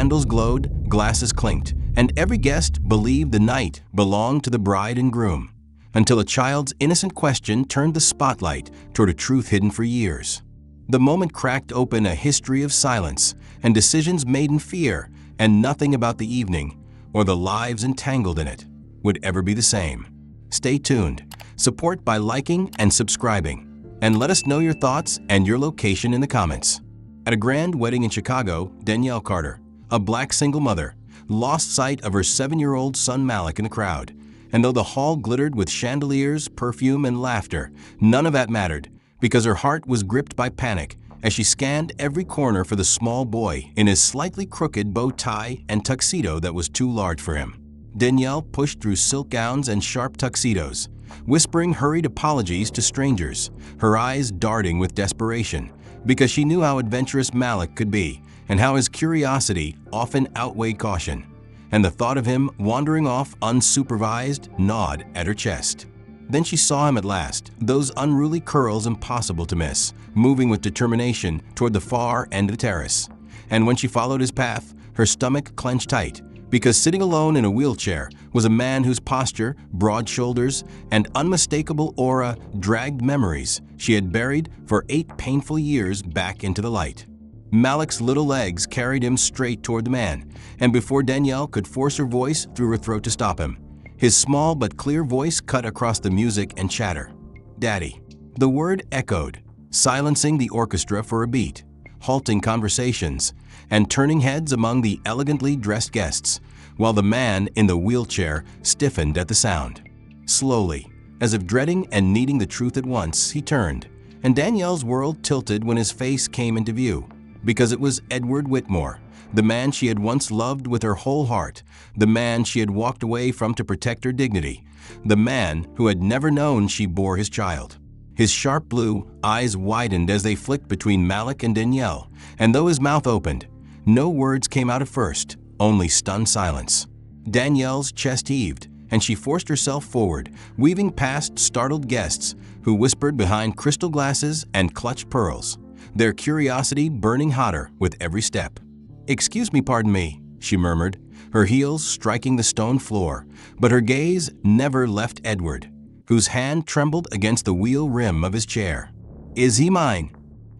Candles glowed, glasses clinked, and every guest believed the night belonged to the bride and groom, until a child's innocent question turned the spotlight toward a truth hidden for years. The moment cracked open a history of silence and decisions made in fear, and nothing about the evening, or the lives entangled in it, would ever be the same. Stay tuned, support by liking and subscribing, and let us know your thoughts and your location in the comments. At a grand wedding in Chicago, Danielle Carter, a black single mother, lost sight of her 7-year-old son Malik in the crowd. And though the hall glittered with chandeliers, perfume, and laughter, none of that mattered, because her heart was gripped by panic as she scanned every corner for the small boy in his slightly crooked bow tie and tuxedo that was too large for him. Danielle pushed through silk gowns and sharp tuxedos, whispering hurried apologies to strangers, her eyes darting with desperation, because she knew how adventurous Malik could be and how his curiosity often outweighed caution, and the thought of him wandering off unsupervised gnawed at her chest. Then she saw him at last, those unruly curls impossible to miss, moving with determination toward the far end of the terrace. And when she followed his path, her stomach clenched tight, because sitting alone in a wheelchair was a man whose posture, broad shoulders, and unmistakable aura dragged memories she had buried for 8 painful years back into the light. Malik's little legs carried him straight toward the man, and before Danielle could force her voice through her throat to stop him, his small but clear voice cut across the music and chatter. "Daddy." The word echoed, silencing the orchestra for a beat, halting conversations, and turning heads among the elegantly dressed guests, while the man in the wheelchair stiffened at the sound. Slowly, as if dreading and needing the truth at once, he turned, and Danielle's world tilted when his face came into view, because it was Edward Whitmore, the man she had once loved with her whole heart, the man she had walked away from to protect her dignity, the man who had never known she bore his child. His sharp blue eyes widened as they flicked between Malik and Danielle, and though his mouth opened, no words came out at first, only stunned silence. Danielle's chest heaved, and she forced herself forward, weaving past startled guests who whispered behind crystal glasses and clutched pearls, their curiosity burning hotter with every step. "Excuse me, pardon me," she murmured, her heels striking the stone floor, but her gaze never left Edward, whose hand trembled against the wheel rim of his chair. "Is he mine?"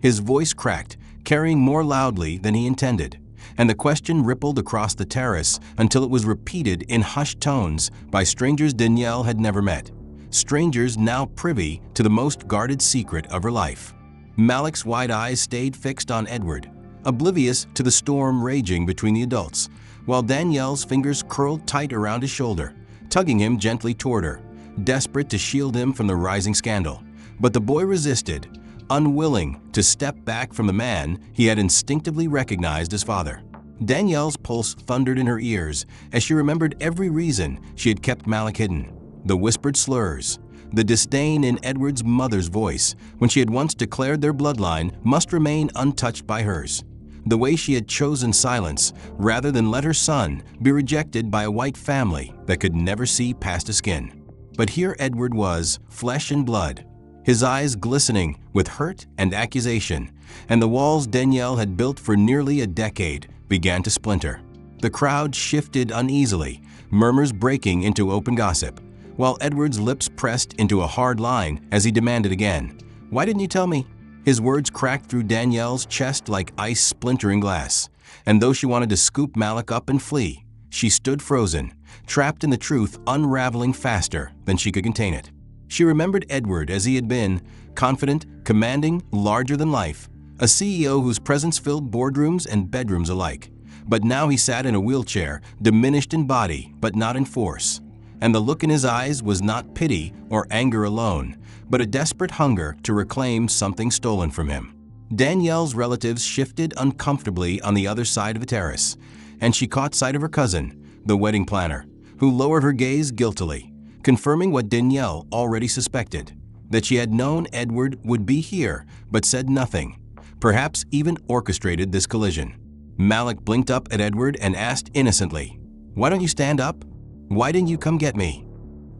His voice cracked, carrying more loudly than he intended, and the question rippled across the terrace until it was repeated in hushed tones by strangers Danielle had never met, strangers now privy to the most guarded secret of her life. Malik's wide eyes stayed fixed on Edward, oblivious to the storm raging between the adults, while Danielle's fingers curled tight around his shoulder, tugging him gently toward her, desperate to shield him from the rising scandal. But the boy resisted, unwilling to step back from the man he had instinctively recognized as father. Danielle's pulse thundered in her ears as she remembered every reason she had kept Malik hidden, the whispered slurs, the disdain in Edward's mother's voice when she had once declared their bloodline must remain untouched by hers, the way she had chosen silence rather than let her son be rejected by a white family that could never see past his skin. But here Edward was, flesh and blood, his eyes glistening with hurt and accusation, and the walls Danielle had built for nearly a decade began to splinter. The crowd shifted uneasily, murmurs breaking into open gossip, while Edward's lips pressed into a hard line as he demanded again, "Why didn't you tell me?" His words cracked through Danielle's chest like ice splintering glass, and though she wanted to scoop Malik up and flee, she stood frozen, trapped in the truth unraveling faster than she could contain it. She remembered Edward as he had been, confident, commanding, larger than life, a CEO whose presence filled boardrooms and bedrooms alike. But now he sat in a wheelchair, diminished in body but not in force. And the look in his eyes was not pity or anger alone, but a desperate hunger to reclaim something stolen from him. Danielle's relatives shifted uncomfortably on the other side of the terrace, and she caught sight of her cousin, the wedding planner, who lowered her gaze guiltily, confirming what Danielle already suspected, that she had known Edward would be here but said nothing, perhaps even orchestrated this collision. Malik blinked up at Edward and asked innocently, "Why don't you stand up? Why didn't you come get me?"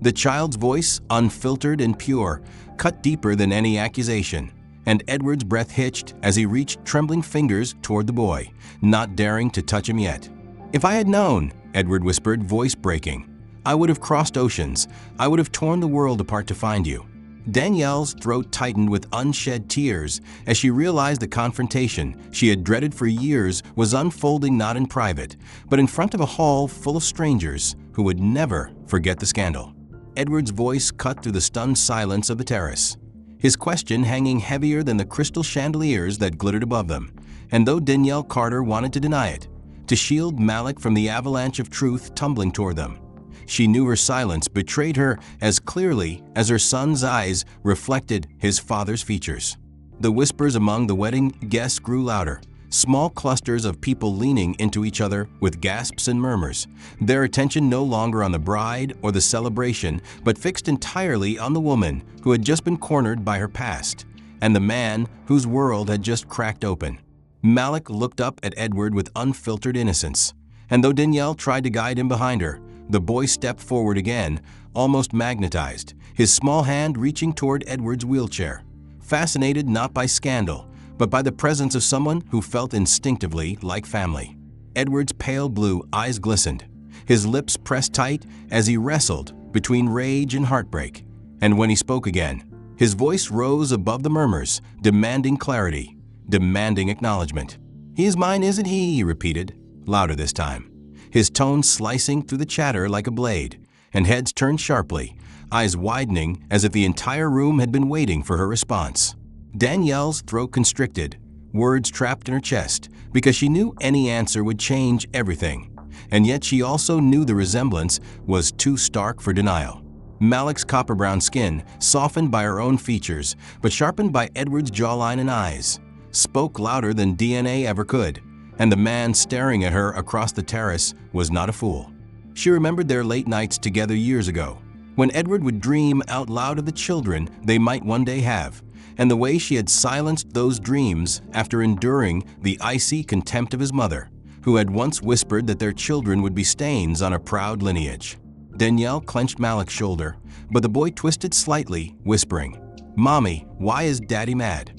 The child's voice, unfiltered and pure, cut deeper than any accusation, and Edward's breath hitched as he reached trembling fingers toward the boy, not daring to touch him yet. "If I had known," Edward whispered, voice breaking, "I would have crossed oceans. I would have torn the world apart to find you." Danielle's throat tightened with unshed tears as she realized the confrontation she had dreaded for years was unfolding not in private, but in front of a hall full of strangers who would never forget the scandal. Edward's voice cut through the stunned silence of the terrace, his question hanging heavier than the crystal chandeliers that glittered above them. And though Danielle Carter wanted to deny it, to shield Malik from the avalanche of truth tumbling toward them, she knew her silence betrayed her as clearly as her son's eyes reflected his father's features. The whispers among the wedding guests grew louder, small clusters of people leaning into each other with gasps and murmurs, their attention no longer on the bride or the celebration, but fixed entirely on the woman who had just been cornered by her past, and the man whose world had just cracked open. Malik looked up at Edward with unfiltered innocence, and though Danielle tried to guide him behind her, the boy stepped forward again, almost magnetized, his small hand reaching toward Edward's wheelchair, fascinated not by scandal, but by the presence of someone who felt instinctively like family. Edward's pale blue eyes glistened, his lips pressed tight as he wrestled between rage and heartbreak. And when he spoke again, his voice rose above the murmurs, demanding clarity, demanding acknowledgement. "He is mine, isn't he?" he repeated, louder this time, his tone slicing through the chatter like a blade, and heads turned sharply, eyes widening as if the entire room had been waiting for her response. Danielle's throat constricted, words trapped in her chest, because she knew any answer would change everything, and yet she also knew the resemblance was too stark for denial. Malik's copper-brown skin, softened by her own features, but sharpened by Edward's jawline and eyes, spoke louder than DNA ever could, and the man staring at her across the terrace was not a fool. She remembered their late nights together years ago, when Edward would dream out loud of the children they might one day have, and the way she had silenced those dreams after enduring the icy contempt of his mother, who had once whispered that their children would be stains on a proud lineage. Danielle clenched Malik's shoulder, but the boy twisted slightly, whispering, "Mommy, why is Daddy mad?"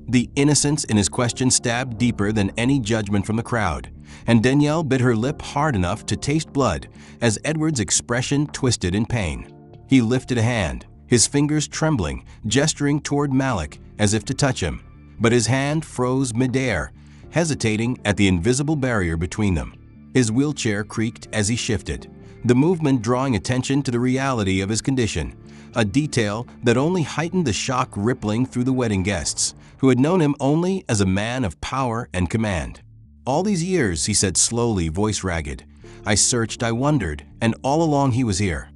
The innocence in his question stabbed deeper than any judgment from the crowd, and Danielle bit her lip hard enough to taste blood as Edward's expression twisted in pain. He lifted a hand, his fingers trembling, gesturing toward Malik as if to touch him, but his hand froze midair, hesitating at the invisible barrier between them. His wheelchair creaked as he shifted, the movement drawing attention to the reality of his condition, a detail that only heightened the shock rippling through the wedding guests, who had known him only as a man of power and command. "All these years," he said slowly, voice ragged, "I searched, I wondered, and all along he was here."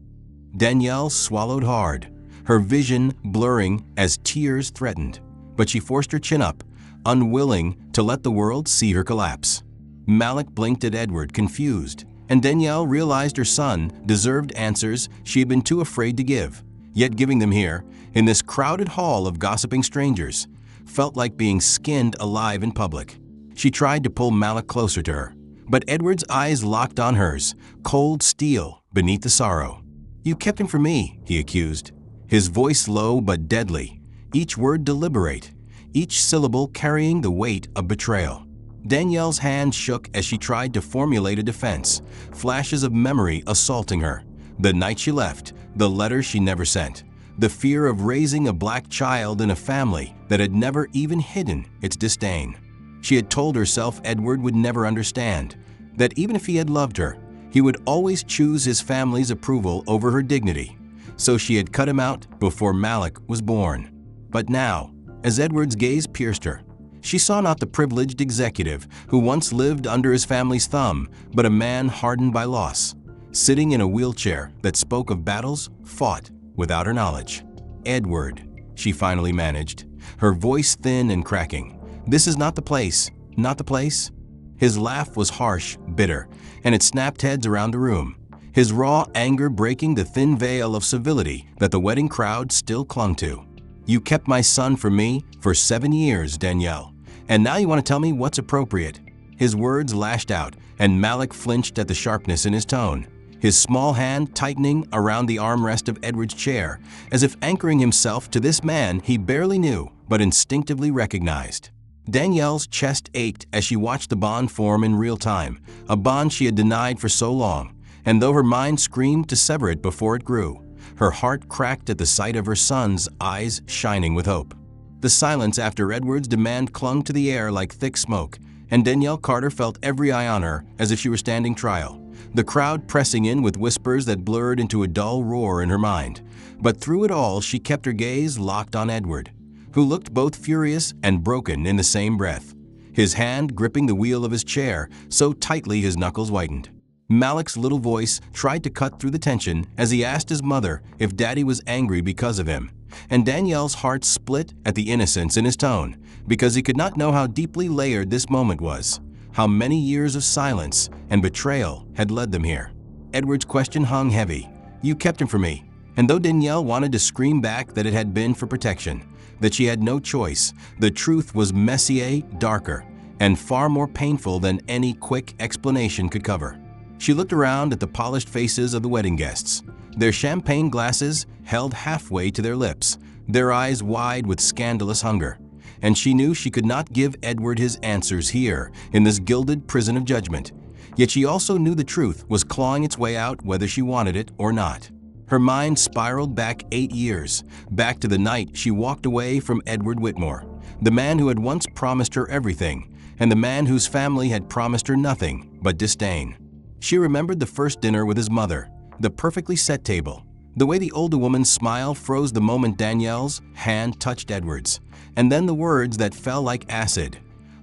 Danielle swallowed hard, her vision blurring as tears threatened, but she forced her chin up, unwilling to let the world see her collapse. Malik blinked at Edward, confused, and Danielle realized her son deserved answers she had been too afraid to give, yet giving them here, in this crowded hall of gossiping strangers, felt like being skinned alive in public. She tried to pull Malik closer to her, but Edward's eyes locked on hers, cold steel beneath the sorrow. "You kept him from me," he accused, his voice low but deadly, each word deliberate, each syllable carrying the weight of betrayal. Danielle's hand shook as she tried to formulate a defense, flashes of memory assaulting her. The night she left, the letter she never sent, the fear of raising a black child in a family that had never even hidden its disdain. She had told herself Edward would never understand, that even if he had loved her, he would always choose his family's approval over her dignity. So she had cut him out before Malik was born. But now, as Edward's gaze pierced her, she saw not the privileged executive who once lived under his family's thumb, but a man hardened by loss, sitting in a wheelchair that spoke of battles fought without her knowledge. "Edward," she finally managed, her voice thin and cracking, "this is not the place, not the place." His laugh was harsh, bitter, and it snapped heads around the room, his raw anger breaking the thin veil of civility that the wedding crowd still clung to. "You kept my son from me for 7 years, Danielle, and now you want to tell me what's appropriate." His words lashed out, and Malik flinched at the sharpness in his tone, his small hand tightening around the armrest of Edward's chair, as if anchoring himself to this man he barely knew but instinctively recognized. Danielle's chest ached as she watched the bond form in real time, a bond she had denied for so long, and though her mind screamed to sever it before it grew, her heart cracked at the sight of her son's eyes shining with hope. The silence after Edward's demand clung to the air like thick smoke, and Danielle Carter felt every eye on her as if she were standing trial, the crowd pressing in with whispers that blurred into a dull roar in her mind. But through it all, she kept her gaze locked on Edward, who looked both furious and broken in the same breath, his hand gripping the wheel of his chair so tightly his knuckles whitened. Malik's little voice tried to cut through the tension as he asked his mother if Daddy was angry because of him, and Danielle's heart split at the innocence in his tone, because he could not know how deeply layered this moment was, how many years of silence and betrayal had led them here. Edward's question hung heavy. "You kept him from me." And though Danielle wanted to scream back that it had been for protection, that she had no choice, the truth was messier, darker, and far more painful than any quick explanation could cover. She looked around at the polished faces of the wedding guests, their champagne glasses held halfway to their lips, their eyes wide with scandalous hunger. And she knew she could not give Edward his answers here, in this gilded prison of judgment. Yet she also knew the truth was clawing its way out whether she wanted it or not. Her mind spiraled back 8 years, back to the night she walked away from Edward Whitmore, the man who had once promised her everything, and the man whose family had promised her nothing but disdain. She remembered the first dinner with his mother, the perfectly set table, the way the older woman's smile froze the moment Danielle's hand touched Edward's, and then the words that fell like acid.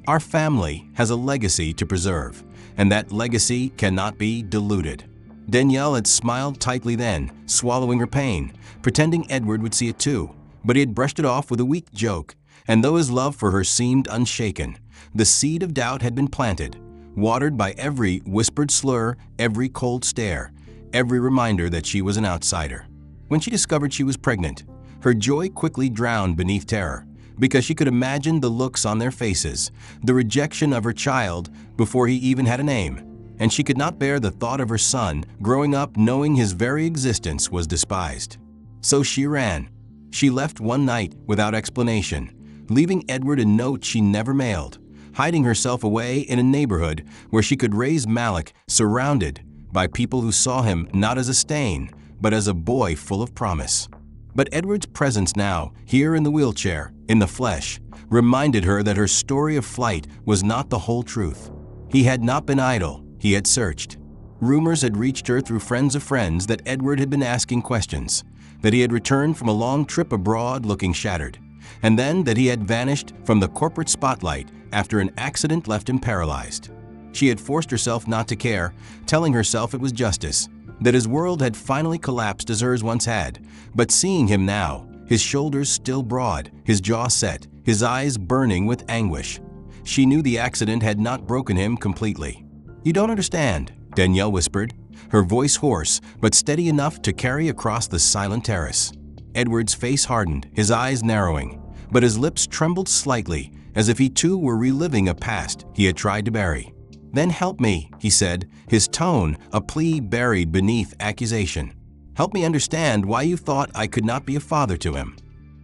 "Our family has a legacy to preserve, and that legacy cannot be diluted." Danielle had smiled tightly then, swallowing her pain, pretending Edward would see it too, but he had brushed it off with a weak joke, and though his love for her seemed unshaken, the seed of doubt had been planted, watered by every whispered slur, every cold stare, every reminder that she was an outsider. When she discovered she was pregnant, her joy quickly drowned beneath terror, because she could imagine the looks on their faces, the rejection of her child before he even had a name, and she could not bear the thought of her son growing up knowing his very existence was despised. So she ran. She left one night without explanation, leaving Edward a note she never mailed, hiding herself away in a neighborhood where she could raise Malik, surrounded by people who saw him not as a stain, but as a boy full of promise. But Edward's presence now, here in the wheelchair, in the flesh, reminded her that her story of flight was not the whole truth. He had not been idle, he had searched. Rumors had reached her through friends of friends that Edward had been asking questions, that he had returned from a long trip abroad looking shattered, and then that he had vanished from the corporate spotlight after an accident left him paralyzed. She had forced herself not to care, telling herself it was justice, that his world had finally collapsed as hers once had, but seeing him now, his shoulders still broad, his jaw set, his eyes burning with anguish, she knew the accident had not broken him completely. "You don't understand," Danielle whispered, her voice hoarse but steady enough to carry across the silent terrace. Edward's face hardened, his eyes narrowing, but his lips trembled slightly, as if he too were reliving a past he had tried to bury. "Then help me," he said, his tone a plea buried beneath accusation. "Help me understand why you thought I could not be a father to him."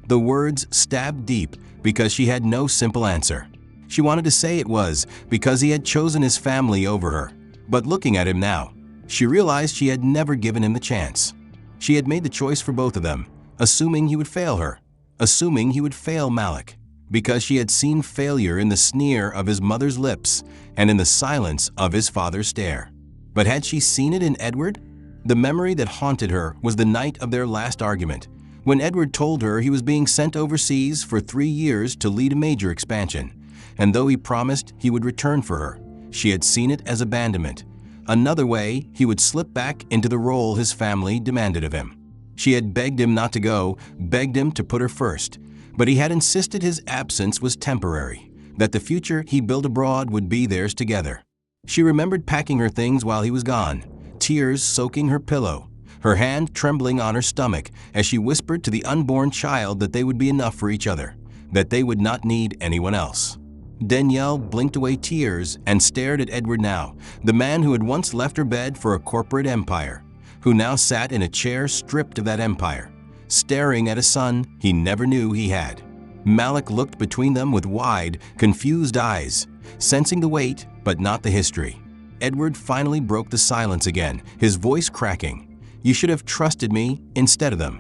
The words stabbed deep because she had no simple answer. She wanted to say it was because he had chosen his family over her, but looking at him now, she realized she had never given him the chance. She had made the choice for both of them, assuming he would fail her, assuming he would fail Malik, because she had seen failure in the sneer of his mother's lips and in the silence of his father's stare. But had she seen it in Edward? The memory that haunted her was the night of their last argument, when Edward told her he was being sent overseas for 3 years to lead a major expansion, and though he promised he would return for her, she had seen it as abandonment, another way he would slip back into the role his family demanded of him. She had begged him not to go, begged him to put her first, but he had insisted his absence was temporary, that the future he built abroad would be theirs together. She remembered packing her things while he was gone, tears soaking her pillow, her hand trembling on her stomach as she whispered to the unborn child that they would be enough for each other, that they would not need anyone else. Danielle blinked away tears and stared at Edward now, the man who had once left her bed for a corporate empire, who now sat in a chair stripped of that empire, staring at a son he never knew he had. Malik looked between them with wide, confused eyes, sensing the weight but not the history. Edward finally broke the silence again, his voice cracking. "You should have trusted me instead of them."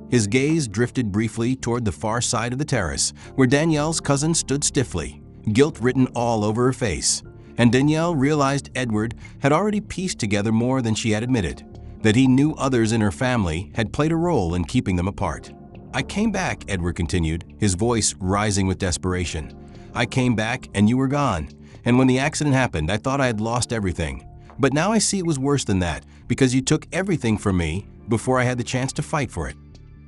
His gaze drifted briefly toward the far side of the terrace, where Danielle's cousin stood stiffly, guilt written all over her face. And Danielle realized Edward had already pieced together more than she had admitted, that he knew others in her family had played a role in keeping them apart. "I came back," Edward continued, his voice rising with desperation. "I came back and you were gone. And when the accident happened, I thought I had lost everything. But now I see it was worse than that, because you took everything from me before I had the chance to fight for it."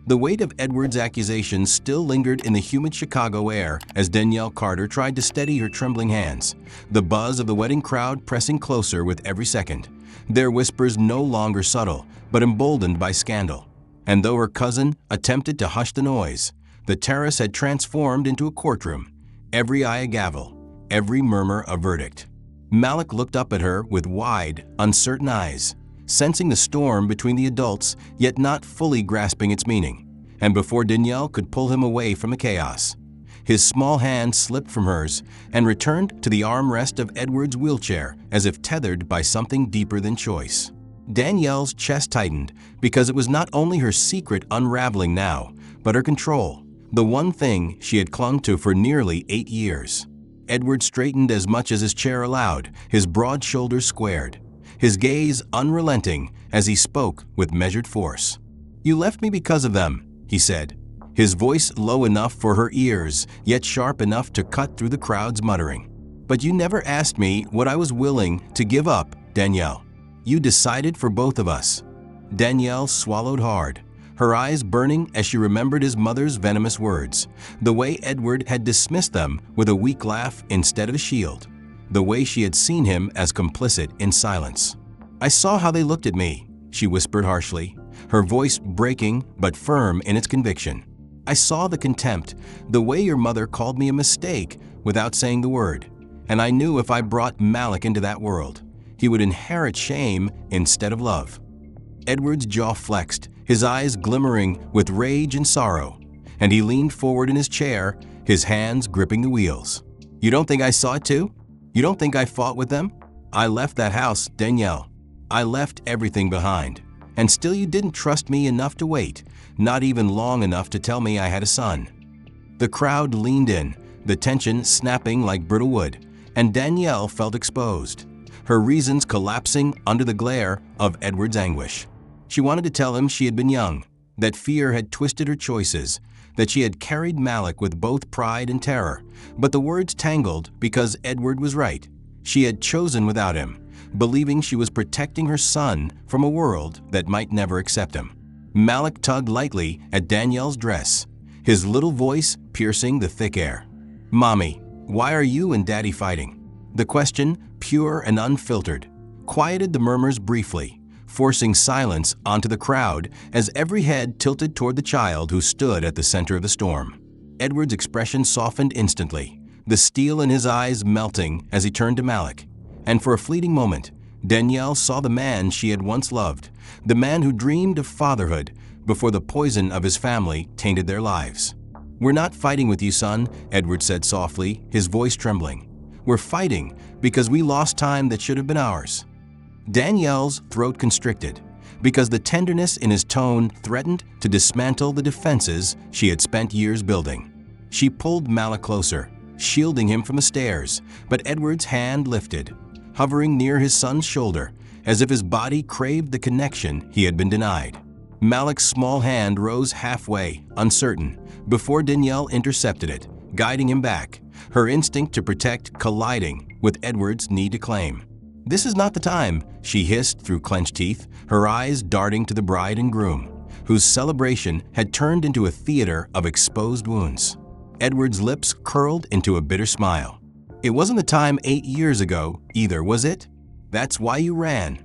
The weight of Edward's accusations still lingered in the humid Chicago air as Danielle Carter tried to steady her trembling hands, the buzz of the wedding crowd pressing closer with every second, their whispers no longer subtle, but emboldened by scandal. And though her cousin attempted to hush the noise, the terrace had transformed into a courtroom, every eye a gavel, every murmur a verdict. Malik looked up at her with wide, uncertain eyes, sensing the storm between the adults, yet not fully grasping its meaning. And before Danielle could pull him away from the chaos, his small hand slipped from hers and returned to the armrest of Edward's wheelchair as if tethered by something deeper than choice. Danielle's chest tightened because it was not only her secret unraveling now, but her control, the one thing she had clung to for nearly 8 years. Edward straightened as much as his chair allowed, his broad shoulders squared, his gaze unrelenting as he spoke with measured force. "You left me because of them," he said, his voice low enough for her ears, yet sharp enough to cut through the crowd's muttering. "But you never asked me what I was willing to give up, Danielle. You decided for both of us." Danielle swallowed hard, her eyes burning as she remembered his mother's venomous words, the way Edward had dismissed them with a weak laugh instead of a shield, the way she had seen him as complicit in silence. "I saw how they looked at me," she whispered harshly, her voice breaking but firm in its conviction. "I saw the contempt, the way your mother called me a mistake without saying the word, and I knew if I brought Malik into that world, he would inherit shame instead of love." Edward's jaw flexed, his eyes glimmering with rage and sorrow, and he leaned forward in his chair, his hands gripping the wheels. "You don't think I saw it too? You don't think I fought with them? I left that house, Danielle. I left everything behind. And still you didn't trust me enough to wait, not even long enough to tell me I had a son." The crowd leaned in, the tension snapping like brittle wood, and Danielle felt exposed, her reasons collapsing under the glare of Edward's anguish. She wanted to tell him she had been young, that fear had twisted her choices, that she had carried Malik with both pride and terror, but the words tangled because Edward was right. She had chosen without him, believing she was protecting her son from a world that might never accept him. Malik tugged lightly at Danielle's dress, his little voice piercing the thick air. "Mommy, why are you and Daddy fighting?" The question, pure and unfiltered, quieted the murmurs briefly, forcing silence onto the crowd as every head tilted toward the child who stood at the center of the storm. Edward's expression softened instantly, the steel in his eyes melting as he turned to Malik. And for a fleeting moment, Danielle saw the man she had once loved, the man who dreamed of fatherhood before the poison of his family tainted their lives. "We're not fighting with you, son," Edward said softly, his voice trembling. "We're fighting because we lost time that should have been ours." Danielle's throat constricted, because the tenderness in his tone threatened to dismantle the defenses she had spent years building. She pulled Malik closer, shielding him from the stares, but Edward's hand lifted, hovering near his son's shoulder, as if his body craved the connection he had been denied. Malik's small hand rose halfway, uncertain, before Danielle intercepted it, guiding him back, her instinct to protect colliding with Edward's need to claim. "This is not the time," she hissed through clenched teeth, her eyes darting to the bride and groom, whose celebration had turned into a theater of exposed wounds. Edward's lips curled into a bitter smile. "It wasn't the time 8 years ago, either, was it? That's why you ran."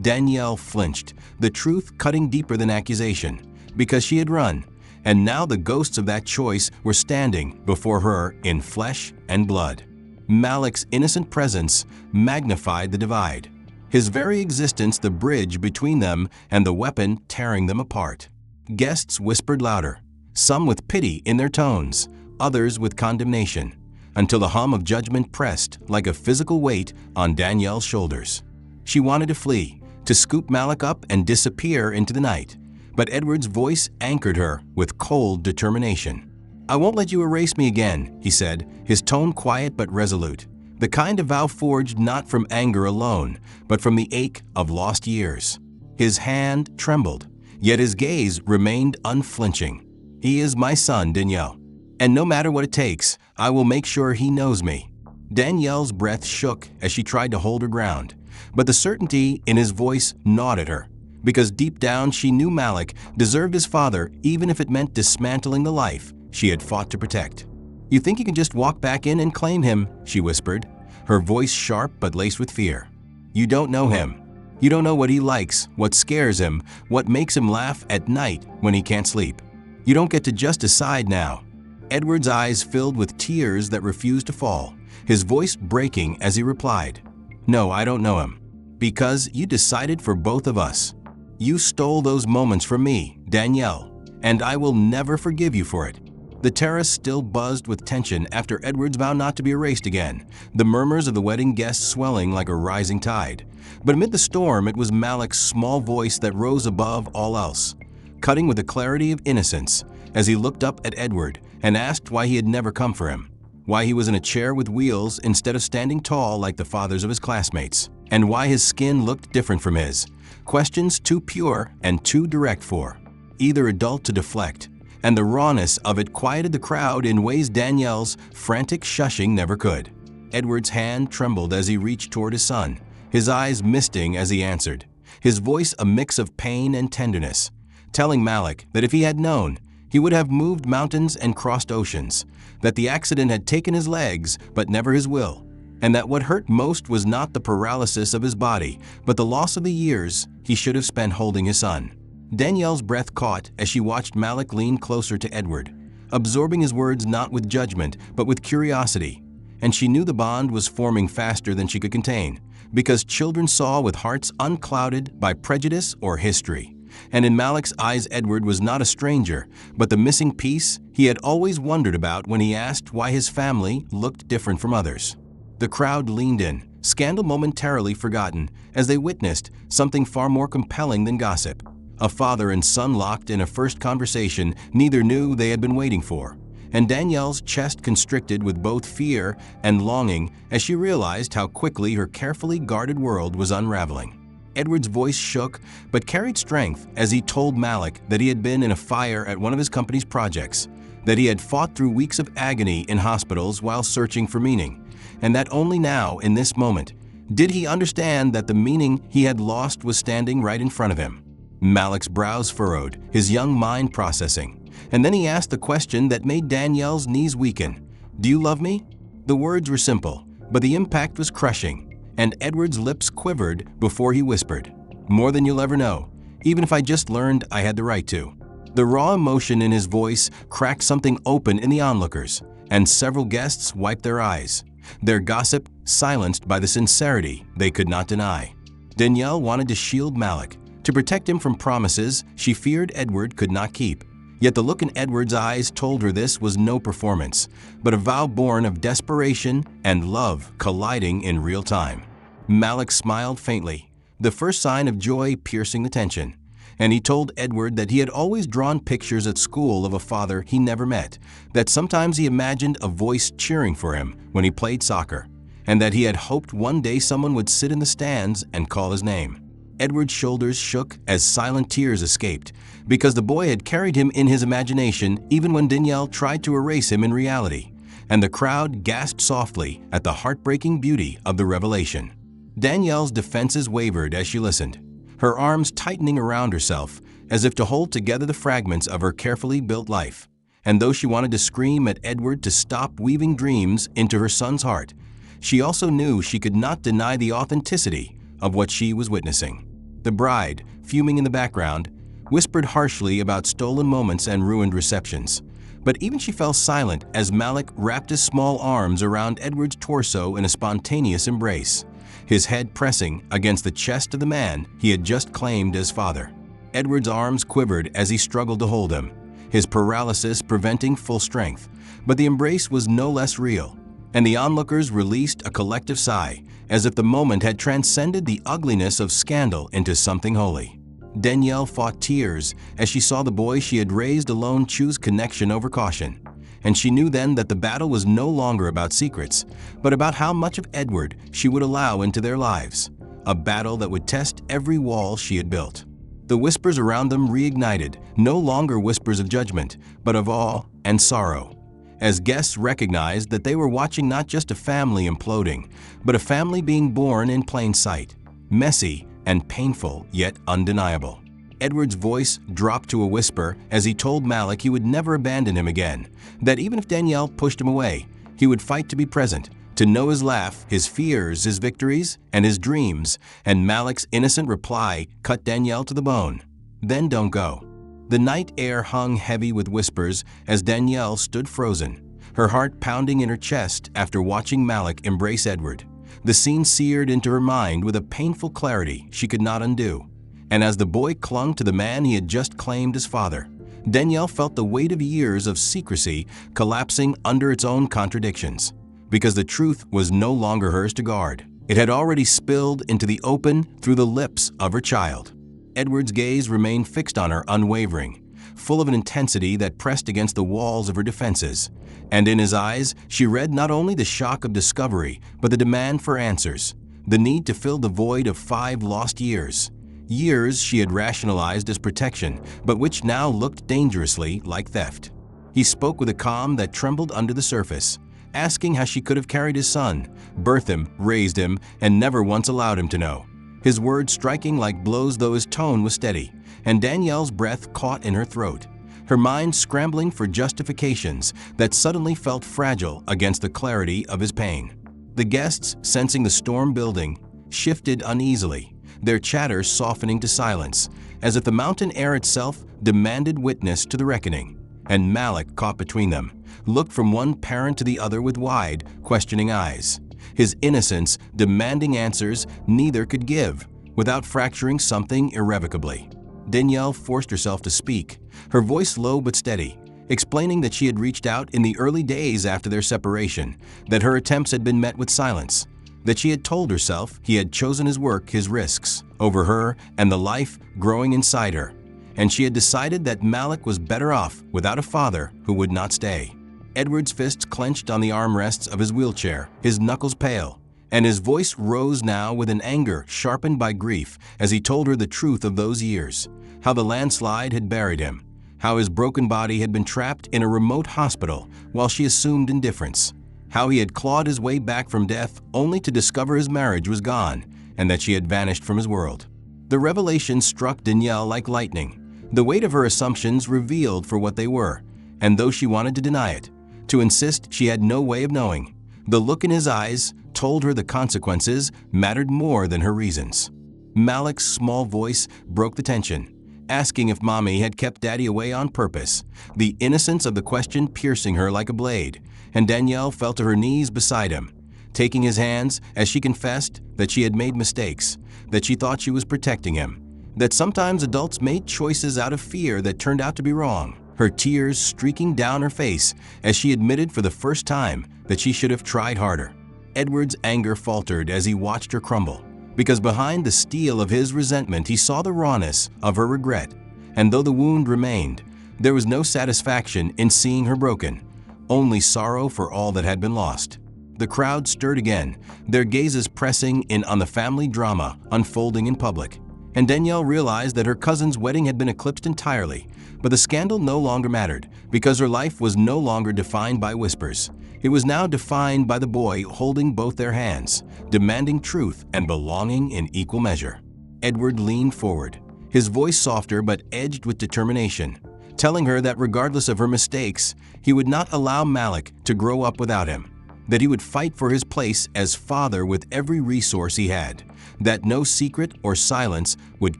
Danielle flinched, the truth cutting deeper than accusation, because she had run, and now the ghosts of that choice were standing before her in flesh and blood. Malik's innocent presence magnified the divide, his very existence the bridge between them and the weapon tearing them apart. Guests whispered louder, some with pity in their tones, others with condemnation, until the hum of judgment pressed like a physical weight on Danielle's shoulders. She wanted to flee, to scoop Malik up and disappear into the night, but Edward's voice anchored her with cold determination. "I won't let you erase me again," he said, his tone quiet but resolute, the kind of vow forged not from anger alone, but from the ache of lost years. His hand trembled, yet his gaze remained unflinching. "He is my son, Danielle, and no matter what it takes, I will make sure he knows me." Danielle's breath shook as she tried to hold her ground, but the certainty in his voice gnawed at her, because deep down she knew Malik deserved his father even if it meant dismantling the life she had fought to protect. "You think you can just walk back in and claim him?" she whispered, her voice sharp but laced with fear. "You don't know him. You don't know what he likes, what scares him, what makes him laugh at night when he can't sleep. You don't get to just decide now." Edward's eyes filled with tears that refused to fall, his voice breaking as he replied, "No, I don't know him. Because you decided for both of us. You stole those moments from me, Danielle, and I will never forgive you for it." The terrace still buzzed with tension after Edward's vow not to be erased again, the murmurs of the wedding guests swelling like a rising tide. But amid the storm, it was Malik's small voice that rose above all else, cutting with the clarity of innocence as he looked up at Edward and asked why he had never come for him, why he was in a chair with wheels instead of standing tall like the fathers of his classmates, and why his skin looked different from his. Questions too pure and too direct for either adult to deflect, and the rawness of it quieted the crowd in ways Danielle's frantic shushing never could. Edward's hand trembled as he reached toward his son, his eyes misting as he answered, his voice a mix of pain and tenderness, telling Malik that if he had known, he would have moved mountains and crossed oceans, that the accident had taken his legs but never his will, and that what hurt most was not the paralysis of his body, but the loss of the years he should have spent holding his son. Danielle's breath caught as she watched Malik lean closer to Edward, absorbing his words not with judgment but with curiosity, and she knew the bond was forming faster than she could contain, because children saw with hearts unclouded by prejudice or history. And in Malik's eyes, Edward was not a stranger, but the missing piece he had always wondered about when he asked why his family looked different from others. The crowd leaned in, scandal momentarily forgotten, as they witnessed something far more compelling than gossip. A father and son locked in a first conversation neither knew they had been waiting for, and Danielle's chest constricted with both fear and longing as she realized how quickly her carefully guarded world was unraveling. Edward's voice shook but carried strength as he told Malik that he had been in a fire at one of his company's projects, that he had fought through weeks of agony in hospitals while searching for meaning, and that only now, in this moment, did he understand that the meaning he had lost was standing right in front of him. Malik's brows furrowed, his young mind processing, and then he asked the question that made Danielle's knees weaken. "Do you love me?" The words were simple, but the impact was crushing, and Edward's lips quivered before he whispered, "More than you'll ever know, even if I just learned I had the right to." The raw emotion in his voice cracked something open in the onlookers, and several guests wiped their eyes, their gossip silenced by the sincerity they could not deny. Danielle wanted to shield Malik, to protect him from promises she feared Edward could not keep. Yet the look in Edward's eyes told her this was no performance, but a vow born of desperation and love colliding in real time. Malik smiled faintly, the first sign of joy piercing the tension, and he told Edward that he had always drawn pictures at school of a father he never met, that sometimes he imagined a voice cheering for him when he played soccer, and that he had hoped one day someone would sit in the stands and call his name. Edward's shoulders shook as silent tears escaped, because the boy had carried him in his imagination even when Danielle tried to erase him in reality, and the crowd gasped softly at the heartbreaking beauty of the revelation. Danielle's defenses wavered as she listened, her arms tightening around herself as if to hold together the fragments of her carefully built life. And though she wanted to scream at Edward to stop weaving dreams into her son's heart, she also knew she could not deny the authenticity of what she was witnessing. The bride, fuming in the background, whispered harshly about stolen moments and ruined receptions. But even she fell silent as Malik wrapped his small arms around Edward's torso in a spontaneous embrace, his head pressing against the chest of the man he had just claimed as father. Edward's arms quivered as he struggled to hold him, his paralysis preventing full strength, but the embrace was no less real, and the onlookers released a collective sigh, as if the moment had transcended the ugliness of scandal into something holy. Danielle fought tears as she saw the boy she had raised alone choose connection over caution, and she knew then that the battle was no longer about secrets, but about how much of Edward she would allow into their lives, a battle that would test every wall she had built. The whispers around them reignited, no longer whispers of judgment, but of awe and sorrow, as guests recognized that they were watching not just a family imploding, but a family being born in plain sight, messy and painful yet undeniable. Edward's voice dropped to a whisper as he told Malik he would never abandon him again, that even if Danielle pushed him away, he would fight to be present, to know his laugh, his fears, his victories, and his dreams, and Malik's innocent reply cut Danielle to the bone. "Then don't go." The night air hung heavy with whispers as Danielle stood frozen, her heart pounding in her chest after watching Malik embrace Edward. The scene seared into her mind with a painful clarity she could not undo. And as the boy clung to the man he had just claimed as father, Danielle felt the weight of years of secrecy collapsing under its own contradictions. Because the truth was no longer hers to guard. It had already spilled into the open through the lips of her child. Edward's gaze remained fixed on her, unwavering, full of an intensity that pressed against the walls of her defenses. And in his eyes, she read not only the shock of discovery, but the demand for answers, the need to fill the void of 5 lost years. Years she had rationalized as protection, but which now looked dangerously like theft. He spoke with a calm that trembled under the surface, asking how she could have carried his son, birthed him, raised him, and never once allowed him to know. His words striking like blows, though his tone was steady, and Danielle's breath caught in her throat, her mind scrambling for justifications that suddenly felt fragile against the clarity of his pain. The guests, sensing the storm building, shifted uneasily, their chatter softening to silence, as if the mountain air itself demanded witness to the reckoning. And Malik, caught between them, looked from one parent to the other with wide, questioning eyes. His innocence demanding answers neither could give, without fracturing something irrevocably. Danielle forced herself to speak, her voice low but steady, explaining that she had reached out in the early days after their separation, that her attempts had been met with silence, that she had told herself he had chosen his work, his risks, over her and the life growing inside her, and she had decided that Malik was better off without a father who would not stay. Edward's fists clenched on the armrests of his wheelchair, his knuckles pale, and his voice rose now with an anger sharpened by grief as he told her the truth of those years, how the landslide had buried him, how his broken body had been trapped in a remote hospital while she assumed indifference, how he had clawed his way back from death only to discover his marriage was gone and that she had vanished from his world. The revelation struck Danielle like lightning, the weight of her assumptions revealed for what they were, and though she wanted to deny it, to insist she had no way of knowing, the look in his eyes told her the consequences mattered more than her reasons. Malik's small voice broke the tension, asking if Mommy had kept Daddy away on purpose, the innocence of the question piercing her like a blade, and Danielle fell to her knees beside him, taking his hands as she confessed that she had made mistakes, that she thought she was protecting him, that sometimes adults made choices out of fear that turned out to be wrong, her tears streaking down her face as she admitted for the first time that she should have tried harder. Edward's anger faltered as he watched her crumble, because behind the steel of his resentment he saw the rawness of her regret, and though the wound remained, there was no satisfaction in seeing her broken, only sorrow for all that had been lost. The crowd stirred again, their gazes pressing in on the family drama unfolding in public, and Danielle realized that her cousin's wedding had been eclipsed entirely, but the scandal no longer mattered, because her life was no longer defined by whispers. It was now defined by the boy holding both their hands, demanding truth and belonging in equal measure. Edward leaned forward, his voice softer but edged with determination, telling her that regardless of her mistakes, he would not allow Malik to grow up without him, that he would fight for his place as father with every resource he had, that no secret or silence would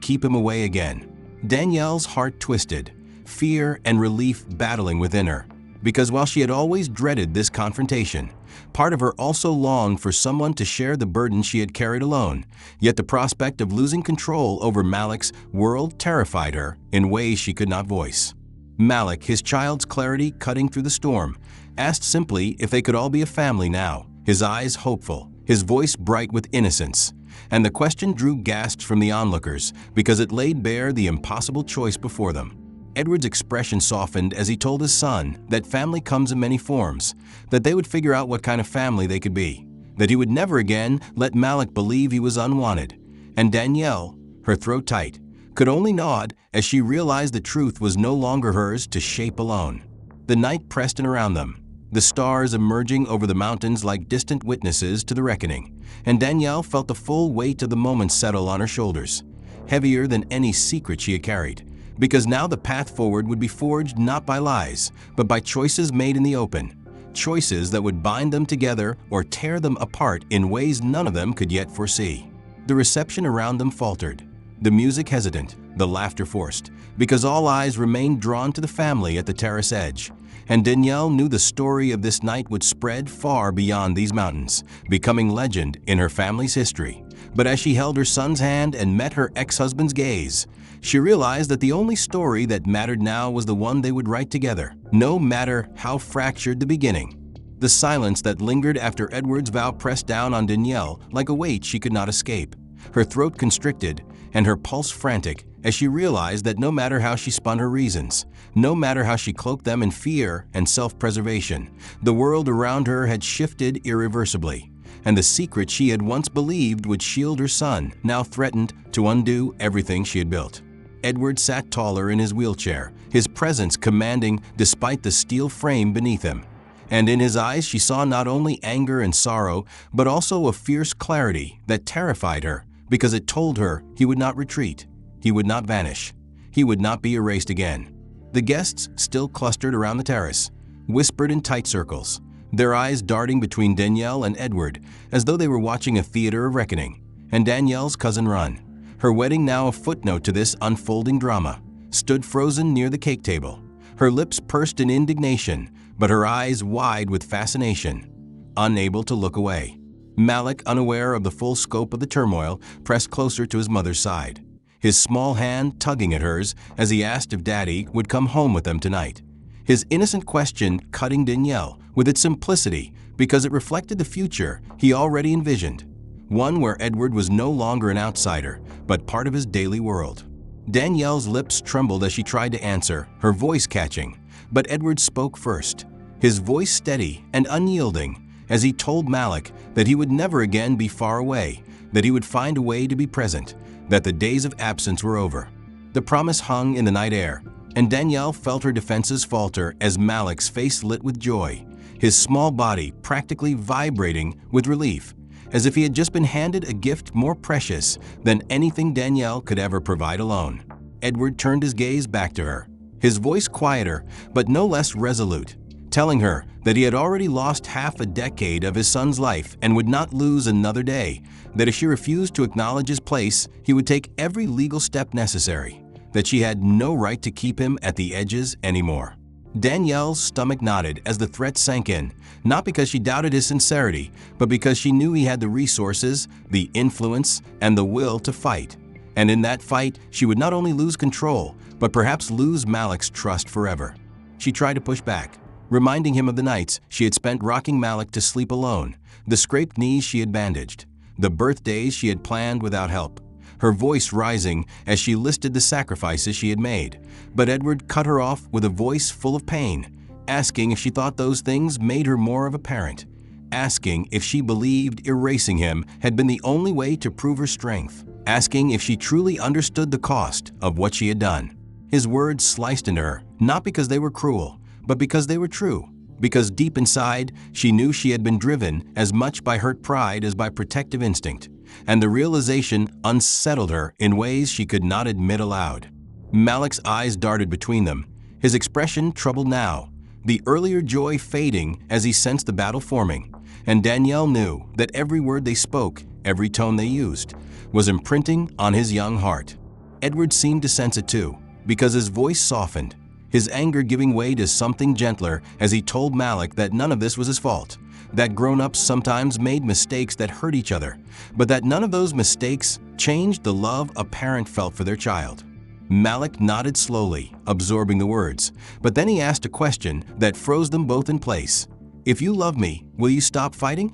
keep him away again. Danielle's heart twisted, fear and relief battling within her, because while she had always dreaded this confrontation, part of her also longed for someone to share the burden she had carried alone, yet the prospect of losing control over Malik's world terrified her in ways she could not voice. Malik, his child's clarity cutting through the storm, asked simply if they could all be a family now, his eyes hopeful, his voice bright with innocence. And the question drew gasps from the onlookers because it laid bare the impossible choice before them. Edward's expression softened as he told his son that family comes in many forms, that they would figure out what kind of family they could be, that he would never again let Malik believe he was unwanted. And Danielle, her throat tight, could only nod as she realized the truth was no longer hers to shape alone. The night pressed in around them, the stars emerging over the mountains like distant witnesses to the reckoning, and Danielle felt the full weight of the moment settle on her shoulders, heavier than any secret she had carried, because now the path forward would be forged not by lies, but by choices made in the open, choices that would bind them together or tear them apart in ways none of them could yet foresee. The reception around them faltered, the music hesitant, the laughter forced, because all eyes remained drawn to the family at the terrace edge. And Danielle knew the story of this night would spread far beyond these mountains, becoming legend in her family's history. But as she held her son's hand and met her ex-husband's gaze, she realized that the only story that mattered now was the one they would write together, no matter how fractured the beginning. The silence that lingered after Edward's vow pressed down on Danielle like a weight she could not escape, her throat constricted and her pulse frantic as she realized that no matter how she spun her reasons, no matter how she cloaked them in fear and self-preservation, the world around her had shifted irreversibly, and the secret she had once believed would shield her son now threatened to undo everything she had built. Edward sat taller in his wheelchair, his presence commanding despite the steel frame beneath him. And in his eyes she saw not only anger and sorrow, but also a fierce clarity that terrified her because it told her he would not retreat, he would not vanish, he would not be erased again. The guests still clustered around the terrace, whispered in tight circles, their eyes darting between Danielle and Edward as though they were watching a theater of reckoning. And Danielle's cousin Run, her wedding now a footnote to this unfolding drama, stood frozen near the cake table, her lips pursed in indignation, but her eyes wide with fascination, unable to look away. Malik, unaware of the full scope of the turmoil, pressed closer to his mother's side, his small hand tugging at hers as he asked if Daddy would come home with them tonight. His innocent question cutting Danielle with its simplicity because it reflected the future he already envisioned, one where Edward was no longer an outsider, but part of his daily world. Danielle's lips trembled as she tried to answer, her voice catching, but Edward spoke first, his voice steady and unyielding, as he told Malik that he would never again be far away, that he would find a way to be present, that the days of absence were over. The promise hung in the night air, and Danielle felt her defenses falter as Malik's face lit with joy, his small body practically vibrating with relief, as if he had just been handed a gift more precious than anything Danielle could ever provide alone. Edward turned his gaze back to her, his voice quieter but no less resolute, telling her that he had already lost half a decade of his son's life and would not lose another day, that if she refused to acknowledge his place, he would take every legal step necessary, that she had no right to keep him at the edges anymore. Danielle's stomach knotted as the threat sank in, not because she doubted his sincerity, but because she knew he had the resources, the influence, and the will to fight. And in that fight, she would not only lose control, but perhaps lose Malik's trust forever. She tried to push back, reminding him of the nights she had spent rocking Malik to sleep alone, the scraped knees she had bandaged, the birthdays she had planned without help, her voice rising as she listed the sacrifices she had made. But Edward cut her off with a voice full of pain, asking if she thought those things made her more of a parent, asking if she believed erasing him had been the only way to prove her strength, asking if she truly understood the cost of what she had done. His words sliced into her, not because they were cruel, but because they were true, because deep inside, she knew she had been driven as much by hurt pride as by protective instinct, and the realization unsettled her in ways she could not admit aloud. Malik's eyes darted between them, his expression troubled now, the earlier joy fading as he sensed the battle forming, and Danielle knew that every word they spoke, every tone they used, was imprinting on his young heart. Edward seemed to sense it too, because his voice softened, his anger giving way to something gentler as he told Malik that none of this was his fault, that grown-ups sometimes made mistakes that hurt each other, but that none of those mistakes changed the love a parent felt for their child. Malik nodded slowly, absorbing the words, but then he asked a question that froze them both in place. "If you love me, will you stop fighting?"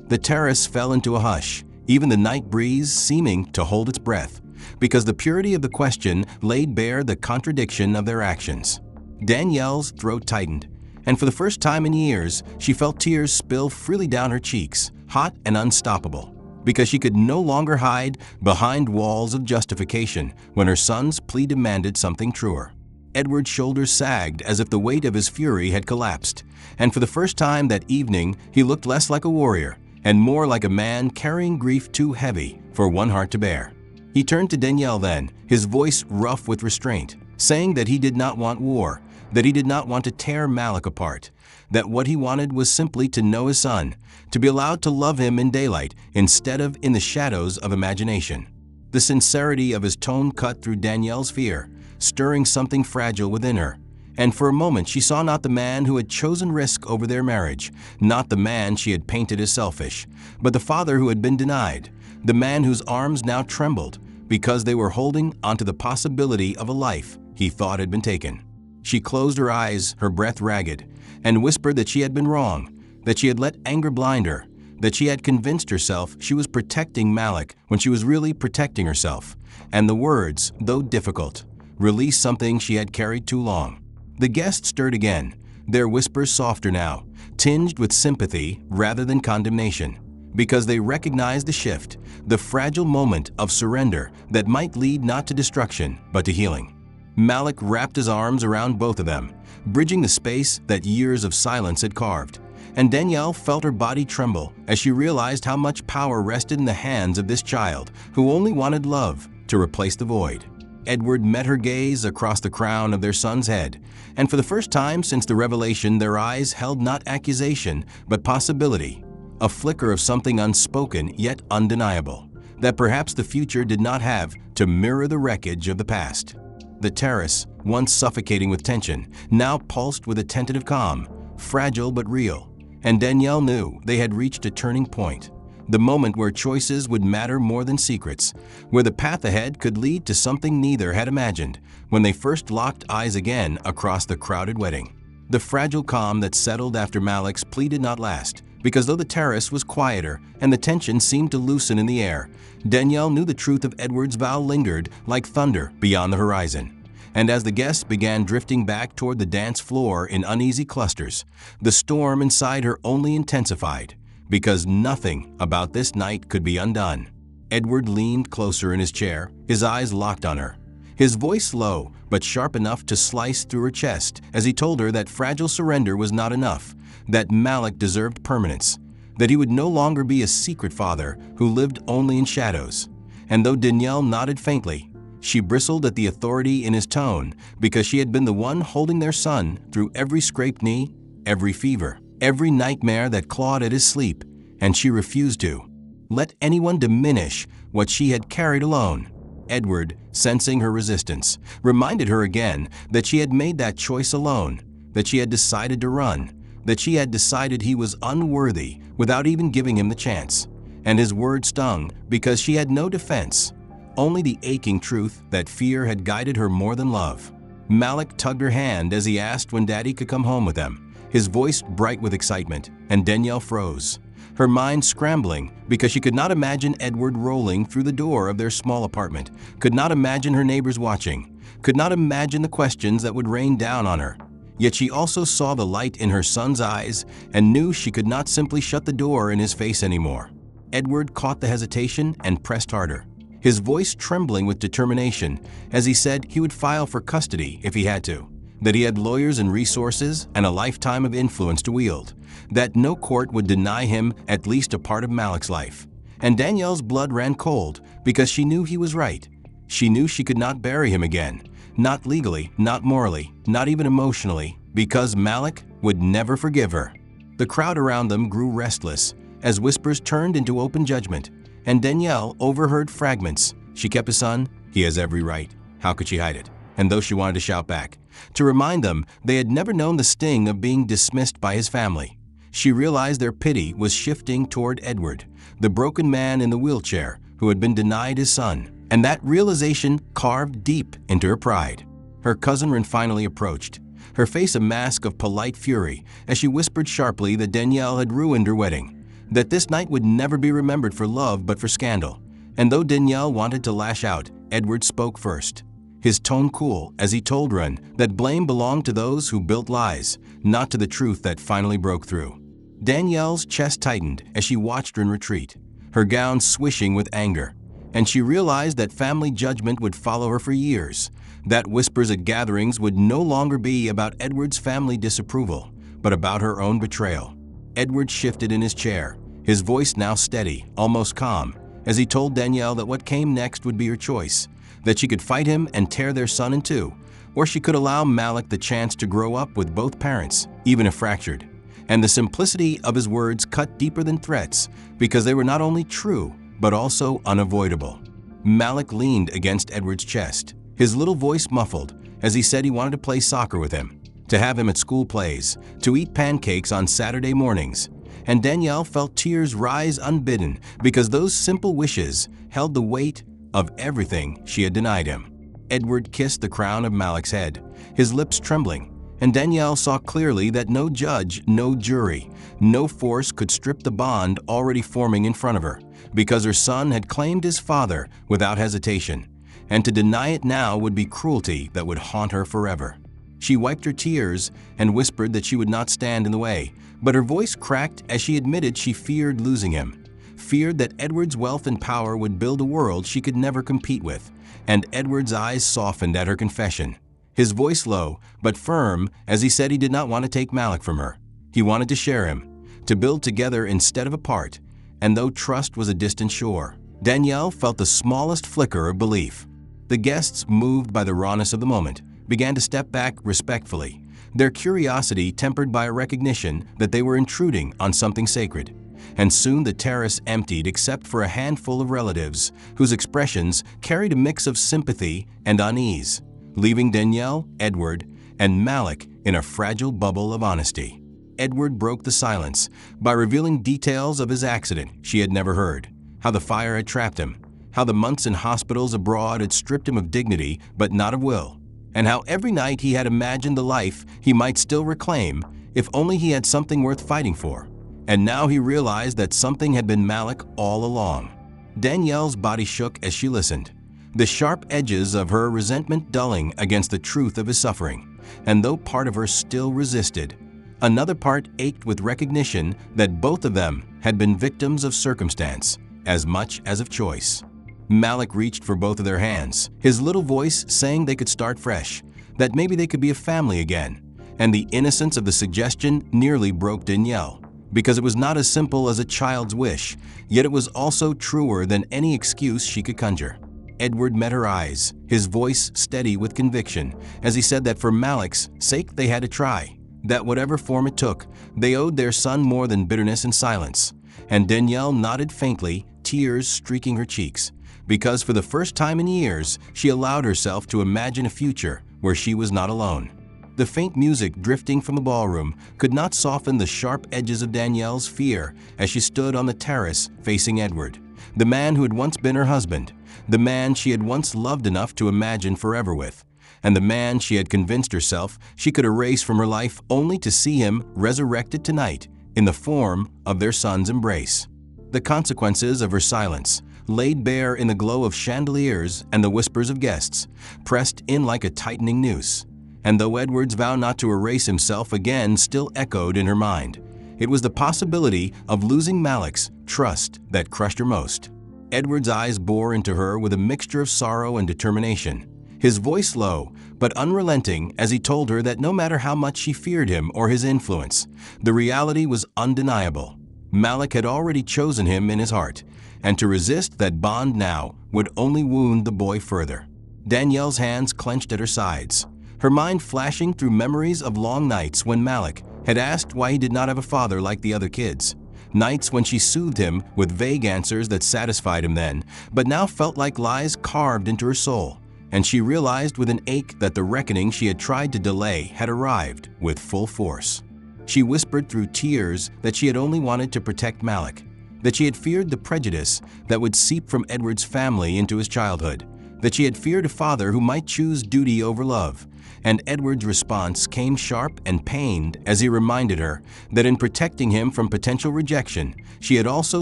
The terrace fell into a hush, even the night breeze seeming to hold its breath, because the purity of the question laid bare the contradiction of their actions. Danielle's throat tightened, and for the first time in years, she felt tears spill freely down her cheeks, hot and unstoppable, because she could no longer hide behind walls of justification when her son's plea demanded something truer. Edward's shoulders sagged as if the weight of his fury had collapsed, and for the first time that evening, he looked less like a warrior and more like a man carrying grief too heavy for one heart to bear. He turned to Danielle then, his voice rough with restraint, saying that he did not want war, that he did not want to tear Malik apart, that what he wanted was simply to know his son, to be allowed to love him in daylight instead of in the shadows of imagination. The sincerity of his tone cut through Danielle's fear, stirring something fragile within her, and for a moment she saw not the man who had chosen risk over their marriage, not the man she had painted as selfish, but the father who had been denied, the man whose arms now trembled because they were holding onto the possibility of a life he thought had been taken. She closed her eyes, her breath ragged, and whispered that she had been wrong, that she had let anger blind her, that she had convinced herself she was protecting Malik when she was really protecting herself, and the words, though difficult, released something she had carried too long. The guests stirred again, their whispers softer now, tinged with sympathy rather than condemnation, because they recognized the shift, the fragile moment of surrender that might lead not to destruction but to healing. Malik wrapped his arms around both of them, bridging the space that years of silence had carved, and Danielle felt her body tremble as she realized how much power rested in the hands of this child who only wanted love to replace the void. Edward met her gaze across the crown of their son's head, and for the first time since the revelation their eyes held not accusation but possibility, a flicker of something unspoken yet undeniable, that perhaps the future did not have to mirror the wreckage of the past. The terrace, once suffocating with tension, now pulsed with a tentative calm, fragile but real, and Danielle knew they had reached a turning point. The moment where choices would matter more than secrets, where the path ahead could lead to something neither had imagined when they first locked eyes again across the crowded wedding. The fragile calm that settled after Malik's plea did not last, because though the terrace was quieter and the tension seemed to loosen in the air, Danielle knew the truth of Edward's vow lingered like thunder beyond the horizon. And as the guests began drifting back toward the dance floor in uneasy clusters, the storm inside her only intensified, because nothing about this night could be undone. Edward leaned closer in his chair, his eyes locked on her, his voice low but sharp enough to slice through her chest as he told her that fragile surrender was not enough, that Malik deserved permanence, that he would no longer be a secret father who lived only in shadows. And though Danielle nodded faintly, she bristled at the authority in his tone because she had been the one holding their son through every scraped knee, every fever, every nightmare that clawed at his sleep, and she refused to let anyone diminish what she had carried alone. Edward, sensing her resistance, reminded her again that she had made that choice alone, that she had decided to run, that she had decided he was unworthy without even giving him the chance. And his words stung because she had no defense, only the aching truth that fear had guided her more than love. Malik tugged her hand as he asked when Daddy could come home with them, his voice bright with excitement, and Danielle froze, her mind scrambling because she could not imagine Edward rolling through the door of their small apartment, could not imagine her neighbors watching, could not imagine the questions that would rain down on her. Yet she also saw the light in her son's eyes and knew she could not simply shut the door in his face anymore. Edward caught the hesitation and pressed harder, his voice trembling with determination as he said he would file for custody if he had to, that he had lawyers and resources and a lifetime of influence to wield, that no court would deny him at least a part of Malik's life. And Danielle's blood ran cold because she knew he was right. She knew she could not bury him again, not legally, not morally, not even emotionally, because Malik would never forgive her. The crowd around them grew restless as whispers turned into open judgment, and Danielle overheard fragments. She kept his son, he has every right. How could she hide it? And though she wanted to shout back, to remind them they had never known the sting of being dismissed by his family, she realized their pity was shifting toward Edward, the broken man in the wheelchair who had been denied his son, and that realization carved deep into her pride. Her cousin finally approached, her face a mask of polite fury as she whispered sharply that Danielle had ruined her wedding, that this night would never be remembered for love but for scandal. And though Danielle wanted to lash out, Edward spoke first. His tone cool as he told Run that blame belonged to those who built lies, not to the truth that finally broke through. Danielle's chest tightened as she watched Run retreat, her gown swishing with anger, and she realized that family judgment would follow her for years, that whispers at gatherings would no longer be about Edward's family disapproval, but about her own betrayal. Edward shifted in his chair, his voice now steady, almost calm, as he told Danielle that what came next would be her choice, that she could fight him and tear their son in two, or she could allow Malik the chance to grow up with both parents, even if fractured. And the simplicity of his words cut deeper than threats, because they were not only true, but also unavoidable. Malik leaned against Edward's chest, his little voice muffled, as he said he wanted to play soccer with him, to have him at school plays, to eat pancakes on Saturday mornings. And Danielle felt tears rise unbidden because those simple wishes held the weight of everything she had denied him. Edward kissed the crown of Malik's head, his lips trembling, and Danielle saw clearly that no judge, no jury, no force could strip the bond already forming in front of her, because her son had claimed his father without hesitation, and to deny it now would be cruelty that would haunt her forever. She wiped her tears and whispered that she would not stand in the way, but her voice cracked as she admitted she feared losing him, feared that Edward's wealth and power would build a world she could never compete with, and Edward's eyes softened at her confession, his voice low but firm as he said he did not want to take Malik from her. He wanted to share him, to build together instead of apart, and though trust was a distant shore, Danielle felt the smallest flicker of belief. The guests, moved by the rawness of the moment, began to step back respectfully, their curiosity tempered by a recognition that they were intruding on something sacred. And soon the terrace emptied except for a handful of relatives whose expressions carried a mix of sympathy and unease, leaving Danielle, Edward, and Malik in a fragile bubble of honesty. Edward broke the silence by revealing details of his accident she had never heard, how the fire had trapped him, how the months in hospitals abroad had stripped him of dignity but not of will, and how every night he had imagined the life he might still reclaim if only he had something worth fighting for. And now he realized that something had been Malik all along. Danielle's body shook as she listened, the sharp edges of her resentment dulling against the truth of his suffering, and though part of her still resisted, another part ached with recognition that both of them had been victims of circumstance as much as of choice. Malik reached for both of their hands, his little voice saying they could start fresh, that maybe they could be a family again, and the innocence of the suggestion nearly broke Danielle, because it was not as simple as a child's wish, yet it was also truer than any excuse she could conjure. Edward met her eyes, his voice steady with conviction, as he said that for Malik's sake they had to try, that whatever form it took, they owed their son more than bitterness and silence. And Danielle nodded faintly, tears streaking her cheeks, because for the first time in years she allowed herself to imagine a future where she was not alone. The faint music drifting from the ballroom could not soften the sharp edges of Danielle's fear as she stood on the terrace facing Edward, the man who had once been her husband, the man she had once loved enough to imagine forever with, and the man she had convinced herself she could erase from her life only to see him resurrected tonight in the form of their son's embrace. The consequences of her silence, laid bare in the glow of chandeliers and the whispers of guests, pressed in like a tightening noose. And though Edward's vow not to erase himself again still echoed in her mind, it was the possibility of losing Malik's trust that crushed her most. Edward's eyes bore into her with a mixture of sorrow and determination, his voice low but unrelenting as he told her that no matter how much she feared him or his influence, the reality was undeniable. Malik had already chosen him in his heart, and to resist that bond now would only wound the boy further. Danielle's hands clenched at her sides, her mind flashing through memories of long nights when Malik had asked why he did not have a father like the other kids. Nights when she soothed him with vague answers that satisfied him then, but now felt like lies carved into her soul, and she realized with an ache that the reckoning she had tried to delay had arrived with full force. She whispered through tears that she had only wanted to protect Malik, that she had feared the prejudice that would seep from Edward's family into his childhood, that she had feared a father who might choose duty over love. And Edward's response came sharp and pained as he reminded her that in protecting him from potential rejection, she had also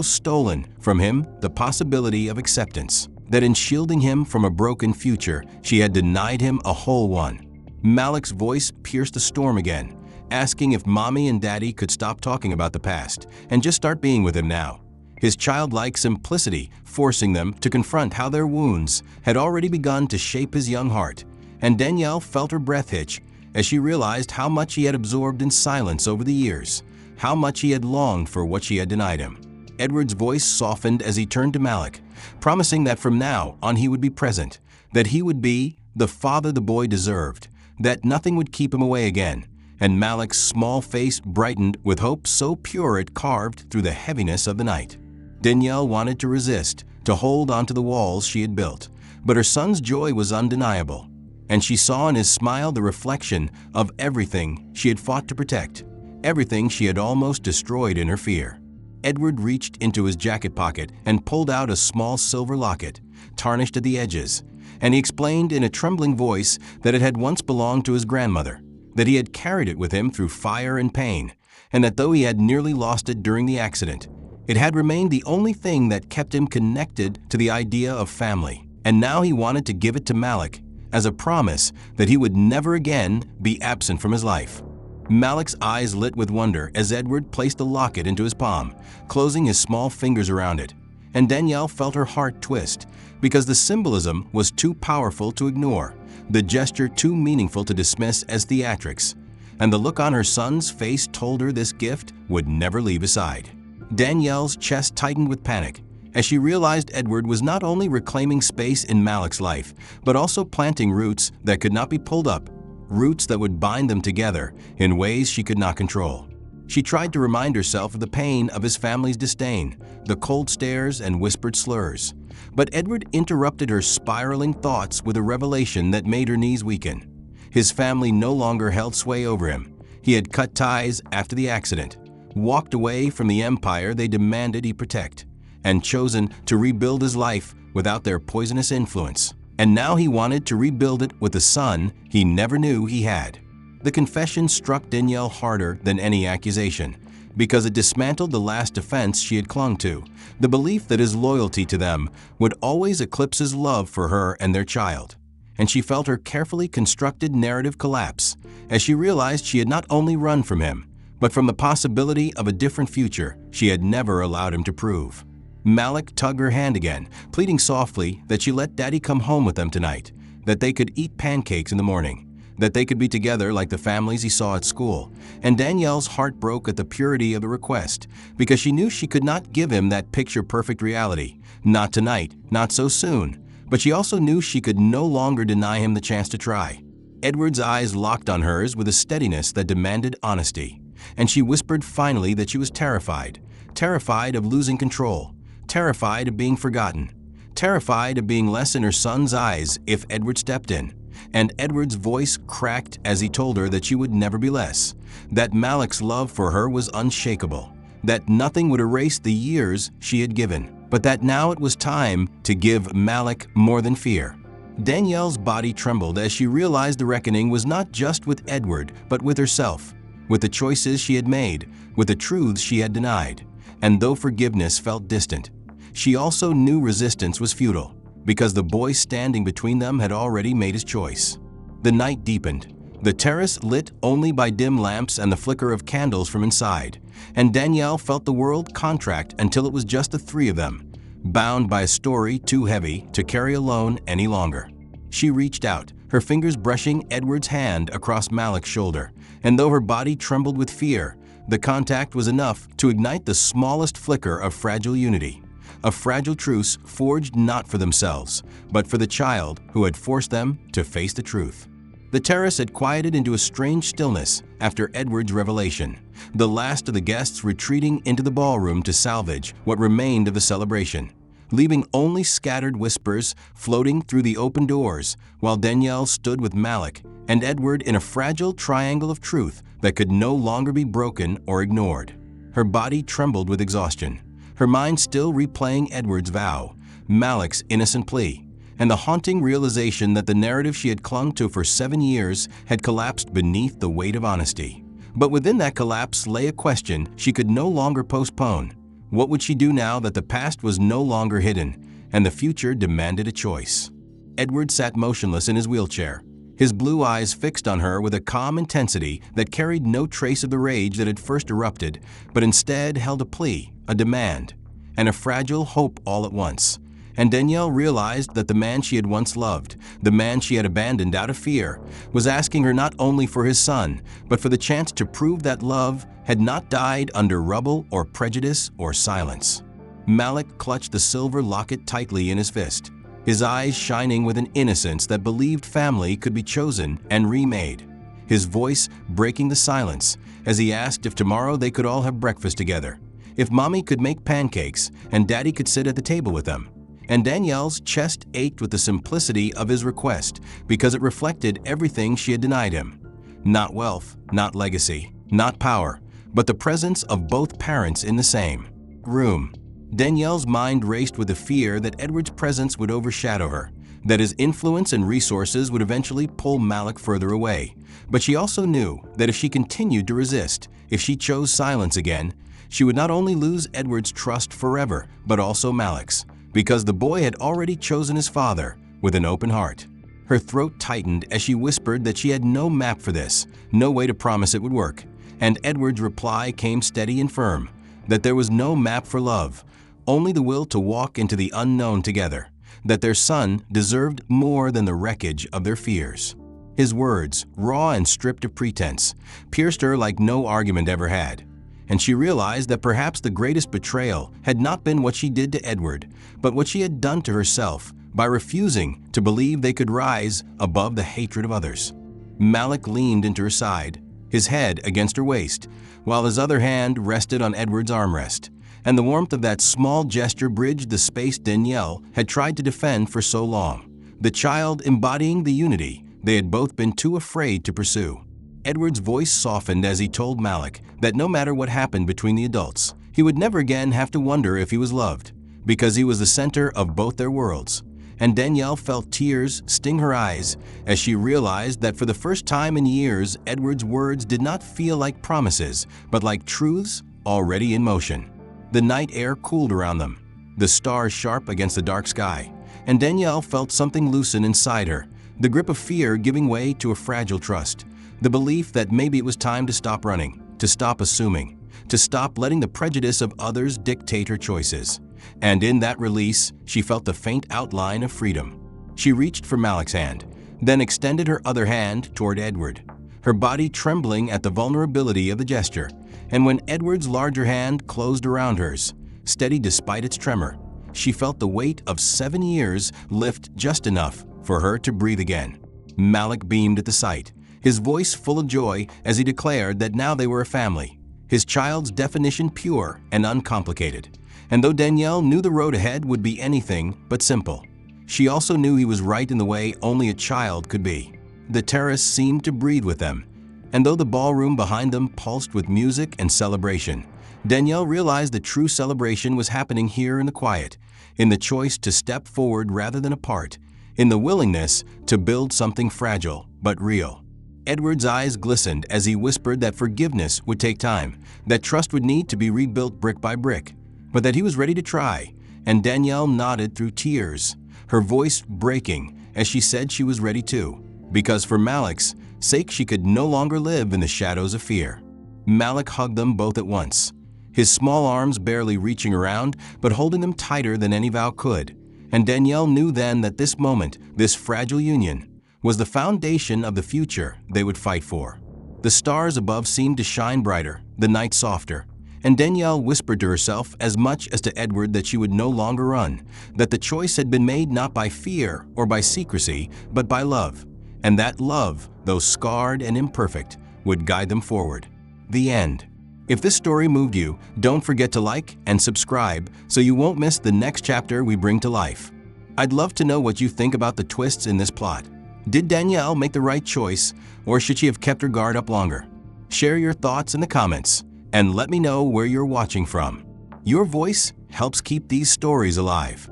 stolen from him the possibility of acceptance, that in shielding him from a broken future, she had denied him a whole one. Malik's voice pierced the storm again, asking if Mommy and Daddy could stop talking about the past and just start being with him now. His childlike simplicity forcing them to confront how their wounds had already begun to shape his young heart. And Danielle felt her breath hitch as she realized how much he had absorbed in silence over the years, how much he had longed for what she had denied him. Edward's voice softened as he turned to Malik, promising that from now on he would be present, that he would be the father the boy deserved, that nothing would keep him away again. And Malik's small face brightened with hope so pure it carved through the heaviness of the night. Danielle wanted to resist, to hold onto the walls she had built, but her son's joy was undeniable, and she saw in his smile the reflection of everything she had fought to protect, everything she had almost destroyed in her fear. Edward reached into his jacket pocket and pulled out a small silver locket, tarnished at the edges, and he explained in a trembling voice that it had once belonged to his grandmother, that he had carried it with him through fire and pain, and that though he had nearly lost it during the accident, it had remained the only thing that kept him connected to the idea of family. And now he wanted to give it to Malik as a promise that he would never again be absent from his life. Malik's eyes lit with wonder as Edward placed the locket into his palm, closing his small fingers around it. And Danielle felt her heart twist because the symbolism was too powerful to ignore, the gesture too meaningful to dismiss as theatrics. And the look on her son's face told her this gift would never leave his side. Danielle's chest tightened with panic as she realized Edward was not only reclaiming space in Malik's life, but also planting roots that could not be pulled up, roots that would bind them together in ways she could not control. She tried to remind herself of the pain of his family's disdain, the cold stares and whispered slurs. But Edward interrupted her spiraling thoughts with a revelation that made her knees weaken. His family no longer held sway over him. He had cut ties after the accident, walked away from the empire they demanded he protect, and chosen to rebuild his life without their poisonous influence. And now he wanted to rebuild it with a son he never knew he had. The confession struck Danielle harder than any accusation, because it dismantled the last defense she had clung to, the belief that his loyalty to them would always eclipse his love for her and their child. And she felt her carefully constructed narrative collapse as she realized she had not only run from him, but from the possibility of a different future she had never allowed him to prove. Malik tugged her hand again, pleading softly that she let Daddy come home with them tonight, that they could eat pancakes in the morning, that they could be together like the families he saw at school. And Danielle's heart broke at the purity of the request, because she knew she could not give him that picture-perfect reality, not tonight, not so soon. But she also knew she could no longer deny him the chance to try. Edward's eyes locked on hers with a steadiness that demanded honesty, and she whispered finally that she was terrified, terrified of losing control, terrified of being forgotten, terrified of being less in her son's eyes if Edward stepped in. And Edward's voice cracked as he told her that she would never be less, that Malik's love for her was unshakable, that nothing would erase the years she had given, but that now it was time to give Malik more than fear. Danielle's body trembled as she realized the reckoning was not just with Edward, but with herself, with the choices she had made, with the truths she had denied. And though forgiveness felt distant, she also knew resistance was futile, because the boy standing between them had already made his choice. The night deepened, the terrace lit only by dim lamps and the flicker of candles from inside, and Danielle felt the world contract until it was just the three of them, bound by a story too heavy to carry alone any longer. She reached out, her fingers brushing Edward's hand across Malik's shoulder, and though her body trembled with fear, the contact was enough to ignite the smallest flicker of fragile unity. A fragile truce forged not for themselves, but for the child who had forced them to face the truth. The terrace had quieted into a strange stillness after Edward's revelation, the last of the guests retreating into the ballroom to salvage what remained of the celebration, leaving only scattered whispers floating through the open doors, while Danielle stood with Malik and Edward in a fragile triangle of truth that could no longer be broken or ignored. Her body trembled with exhaustion, her mind still replaying Edward's vow, Malik's innocent plea, and the haunting realization that the narrative she had clung to for 7 years had collapsed beneath the weight of honesty. But within that collapse lay a question she could no longer postpone. What would she do now that the past was no longer hidden, and the future demanded a choice? Edward sat motionless in his wheelchair, his blue eyes fixed on her with a calm intensity that carried no trace of the rage that had first erupted, but instead held a plea, a demand, and a fragile hope all at once. And Danielle realized that the man she had once loved, the man she had abandoned out of fear, was asking her not only for his son, but for the chance to prove that love had not died under rubble or prejudice or silence. Malik clutched the silver locket tightly in his fist, his eyes shining with an innocence that believed family could be chosen and remade, his voice breaking the silence as he asked if tomorrow they could all have breakfast together, if Mommy could make pancakes and Daddy could sit at the table with them. And Danielle's chest ached with the simplicity of his request because it reflected everything she had denied him. Not wealth, not legacy, not power, but the presence of both parents in the same room. Danielle's mind raced with the fear that Edward's presence would overshadow her, that his influence and resources would eventually pull Malik further away. But she also knew that if she continued to resist, if she chose silence again, she would not only lose Edward's trust forever, but also Malik's, because the boy had already chosen his father with an open heart. Her throat tightened as she whispered that she had no map for this, no way to promise it would work. And Edward's reply came steady and firm, that there was no map for love, only the will to walk into the unknown together, that their son deserved more than the wreckage of their fears. His words, raw and stripped of pretense, pierced her like no argument ever had. And she realized that perhaps the greatest betrayal had not been what she did to Edward, but what she had done to herself by refusing to believe they could rise above the hatred of others. Malik leaned into her side, his head against her waist, while his other hand rested on Edward's armrest, and the warmth of that small gesture bridged the space Danielle had tried to defend for so long, the child embodying the unity they had both been too afraid to pursue. Edward's voice softened as he told Malik that no matter what happened between the adults, he would never again have to wonder if he was loved, because he was the center of both their worlds. And Danielle felt tears sting her eyes as she realized that for the first time in years, Edward's words did not feel like promises, but like truths already in motion. The night air cooled around them, the stars sharp against the dark sky, and Danielle felt something loosen inside her, the grip of fear giving way to a fragile trust. The belief that maybe it was time to stop running, to stop assuming, to stop letting the prejudice of others dictate her choices. And in that release, she felt the faint outline of freedom. She reached for Malik's hand, then extended her other hand toward Edward, her body trembling at the vulnerability of the gesture. And when Edward's larger hand closed around hers, steady despite its tremor, she felt the weight of 7 years lift just enough for her to breathe again. Malik beamed at the sight, his voice full of joy as he declared that now they were a family, his child's definition pure and uncomplicated. And though Danielle knew the road ahead would be anything but simple, she also knew he was right in the way only a child could be. The terrace seemed to breathe with them, and though the ballroom behind them pulsed with music and celebration, Danielle realized the true celebration was happening here in the quiet, in the choice to step forward rather than apart, in the willingness to build something fragile but real. Edward's eyes glistened as he whispered that forgiveness would take time, that trust would need to be rebuilt brick by brick, but that he was ready to try, and Danielle nodded through tears, her voice breaking as she said she was ready too, because for Malik's sake she could no longer live in the shadows of fear. Malik hugged them both at once, his small arms barely reaching around but holding them tighter than any vow could, and Danielle knew then that this moment, this fragile union, was the foundation of the future they would fight for. The stars above seemed to shine brighter, the night softer, and Danielle whispered to herself as much as to Edward that she would no longer run, that the choice had been made not by fear or by secrecy, but by love, and that love, though scarred and imperfect, would guide them forward. The end. If this story moved you, don't forget to like and subscribe so you won't miss the next chapter we bring to life. I'd love to know what you think about the twists in this plot. Did Danielle make the right choice, or should she have kept her guard up longer? Share your thoughts in the comments, and let me know where you're watching from. Your voice helps keep these stories alive.